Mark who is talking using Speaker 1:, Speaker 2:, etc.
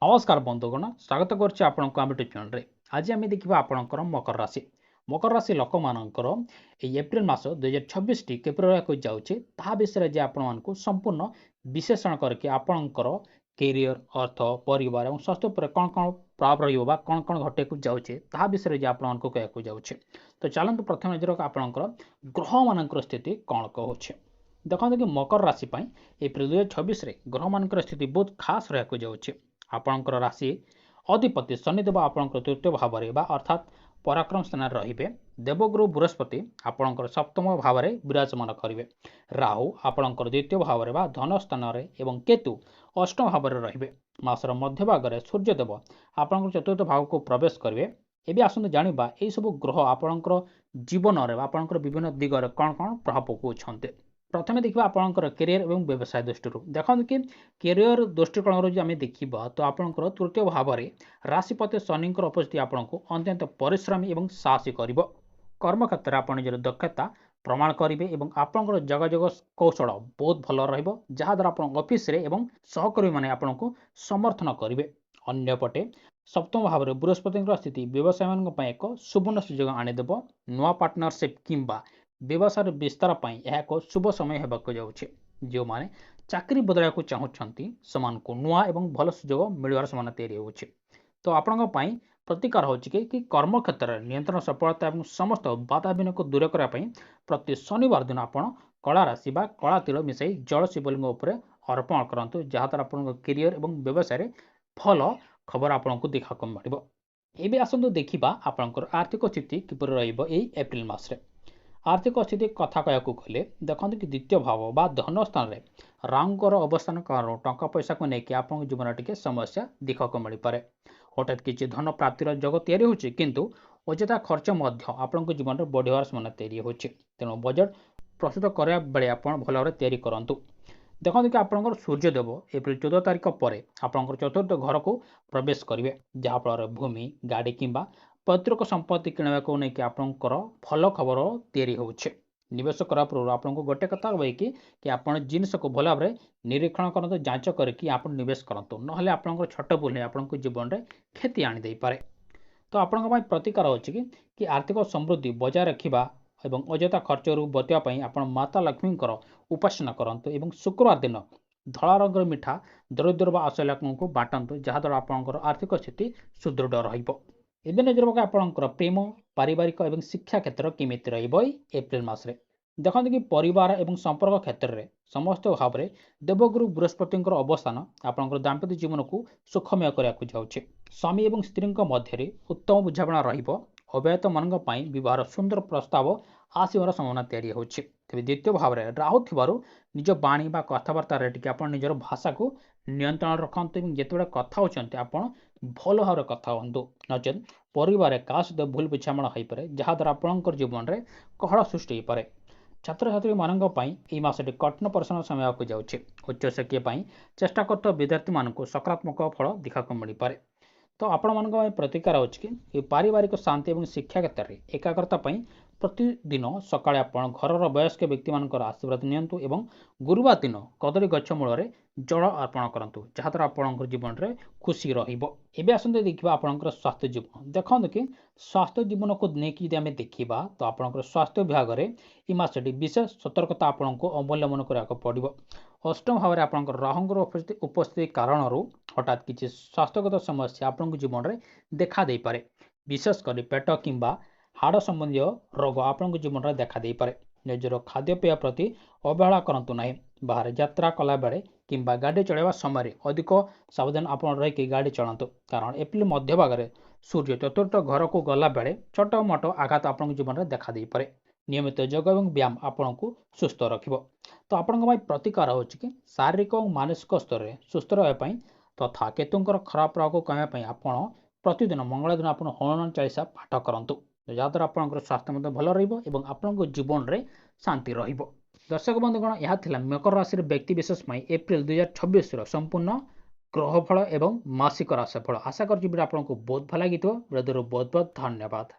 Speaker 1: नमस्कार बंधुगण स्वागत करुच्चे आपण यूट्यूब चैनल आज आम देखा आपणकर मकर राशि लोक मानकर एप्रिल मास 2026 टी किपर जाऊँचे ता विषय जे आपण संपूर्ण विश्लेषण करके आपणकर कैरियर अर्थ परिवार और स्वास्थ्य पर कौन कौन प्रभाव रहा कौन कौन घटे को जाऊँचे ता विषय जे आपको कहूँ जाऊँचे। तो चलते प्रथम नजर आपणकर ग्रह मान स्थिति कौन कहे देखते कि मकर राशि एप्रिल 2026 ग्रह मान स्थिति बहुत खास रहा जाऊँचे। आपणकर राशि अधिपति शनिदेव आपणकर तृतीय भाव में अर्थात पराक्रम स्थान रे देवगुरु बृहस्पति आपणकर सप्तम भाव में विराजमान करेंगे। राहु आपणकर द्वितीय भाव में धन स्थान एवं केतु अष्टम भाव में रे मासर मध्य भाग में सूर्यदेव आपणकर चतुर्थ भाव को प्रवेश करेंगे। एबे आसंतु जानिबा एई सब ग्रह आपणकर जीवन में आपणकर विभिन्न दिगरे कौन कौन प्रभाव पकाउछन्ते। प्रथमे देखा आपणकर कैरियर और व्यवसाय दृष्टि देखते कि कैरियर दृष्टिकोण जो आम देखा तो आपणकर तृतीय भाव में राशिपति शनि उपस्थिति आपको अत्यंत परिश्रमी और साहसी कर कर्म क्षेत्र में आप निजर दक्षता प्रमाण करेंगे और आपंकर जोगाजोग कौशल बहुत भल रहाद्वारा आप ऑफिस रे एवं सहकर्मी मैंने आपको समर्थन करेंगे। अन्यपटे सप्तम भाव में बृहस्पति स्थिति व्यवसाय मान एक सुवर्ण सुजोग आनीदेव नुआ पार्टनरशिप किंबा व्यवसाय विस्तार यह एक शुभ समय होगा जाऊँचे। जो मैंने चाकरी बदलू चाहूँगी से नुआ और भल सुजोग मिलवार से तैयारी होचे। तो आपण प्रतिकार हो कि कर्म क्षेत्र में नियंत्रण सफलता और समस्त बाधा विघ्न को दूर करने प्रति शनिवार दिन आप कला राशि बा कला तिल मिसाई जल शिवलिंग अर्पण करूँ जहाद्वारा आप कैरियर और व्यवसाय भल खबर आपको देखा मिल। एवं आसतु देखा आपंकर आर्थिक स्थिति किपर एप्रिल मासरे आर्थिक स्थिति कथा कहूँ गले देखते कि द्वितीय भाव बा धन स्थान में राहुंकर अवस्थान कारण टंका पैसा को लेकिन आप जीवन टी समस्या देखा मिल पाए। हठात किसी धन प्राप्तिर जग तैयारी होची किंतु अଯଥା खर्च आपण जीवन में बढ़िवार से तैयारी होची। तेणु बजेट प्रस्तुत करने बेले आप भल भाव तैयारी करूँ। देखते कि आपंकर सूर्यदेव एप्रिल 14 तारीख पर आपंकर चतुर्थ घर को प्रवेश करेंगे जहाँफल भूमि गाड़ी किंबा पैतृक संपत्ति किणवा को लेकिन आपंकर भल खबर तैयारी होचे। निवेश करा पूर्व आपको गोटे कथा कहे कि आप जिनस को भल भाव निरीक्षण करते जांच करके आप निवेश करूँ ना आपंकर छोट भूल आपको जीवन में क्षति आनी पारे। तो आपण प्रतिकार हो कि आर्थिक समृद्धि बजाय रखा एवं अଯଥା खर्चरू बचाई आप माता लक्ष्मी उपासना करूँ। शुक्रवार दिन धला रंगर मिठा दरिद्र व असहाय को बांटतु जहाद्वारा आपंकर आर्थिक स्थिति सुदृढ़ रहिबो। एबे नजर पकाए आपंकर प्रेम पारिवारिक और शिक्षा क्षेत्र केमिति रहिबो एप्रिल मासरे देखते कि परिवार और संपर्क क्षेत्र में समस्त भाव में देवगुरु बृहस्पति अवस्थान आपंकर दाम्पत्य जीवन को सुखमय करने जाऊँचे। स्वामी और स्त्री मध्य उत्तम बुझाणा अव्याहत मान विवाह सुंदर प्रस्ताव आसवर संभावना तैयारी होची। तेज द्वितीय भाव में राहु थी निज बाणी बा कथबार्ता आप निजर भाषा को नियंत्रण रखते जिते कथा होती आप भल भाव कथा हूँ नचेत परिवार क्या सहित भूल बुझामणा हो पाए जहाद्वारा आपंकर जीवन में कहल सृष्टि हो पाए। छात्र छात्री मानी मसटी कठिन परिश्रम समय को जाऊँचे। उच्च शिक्षा चेष्टा करता विद्यार्थी मानक सकारात्मक फल देखा मिल पाए। तो आपण मान प्रतिकार हो कि पारिवारिक शांति और शिक्षा क्षेत्र में एकाग्रता प्रतिदिन सकाळे आपण घर वयस्क व्यक्ति मान आशीर्वाद नियंतु एवं गुरुवार दिन कदली गछ मूल जल अर्पण करूँ जहाद्वारा आपंकर जीवन में खुशी रही। आसते देखा आपंकर स्वास्थ्य जीवन देखते कि स्वास्थ्य जीवन को लेकिन आम देखा तो आपंकर स्वास्थ्य विभाग में मसटी विशेष सतर्कता आपको अवलम्बन कराया पड़ो। अष्टम भाव में आपंकर राहुंकर उपस्थिति कारण हठात किसी स्वास्थ्यगत समस्या आपको जीवन में देखा दे पारे विशेषकर पेट किंबा हाड़ संबंधी रोग आपको जीवन में देखा दे पारे। निजर खाद्यपेय प्रति अवहेला करूँ ना बाहर यात्रा कला बेले किंबा गाड़ी चलवा समय अधिक सावधान आप रही गाड़ी चलातु कारण एप्रिल मध्य भाग में सूर्य चतुर्थ घर को गला बेले छोट मोट आघात आपको जीवन में देखा दे पारे। नियमित योग और व्यायाम आपन को सुस्थ रखिबो। तो आपण प्रतिकार हो कि शारीरिक और मानसिक स्तर में सुस्थ रहा तथा केतुंकर खराब प्रभाव को कमाई आपण प्रतिदिन मंगल दिन आप हनुमान चालीसा पाठ करूँ जहाद्वारा आपंकर स्वास्थ्य भल रहा जीवन में शांति रहिबो। दर्शक बंधुगण यह थिला मकर राशि व्यक्ति विशेष एप्रिल 2026 संपूर्ण ग्रहफल एवं मासिक राशिफल आशा कर आपको बहुत भल लगी बहुत बहुत धन्यवाद।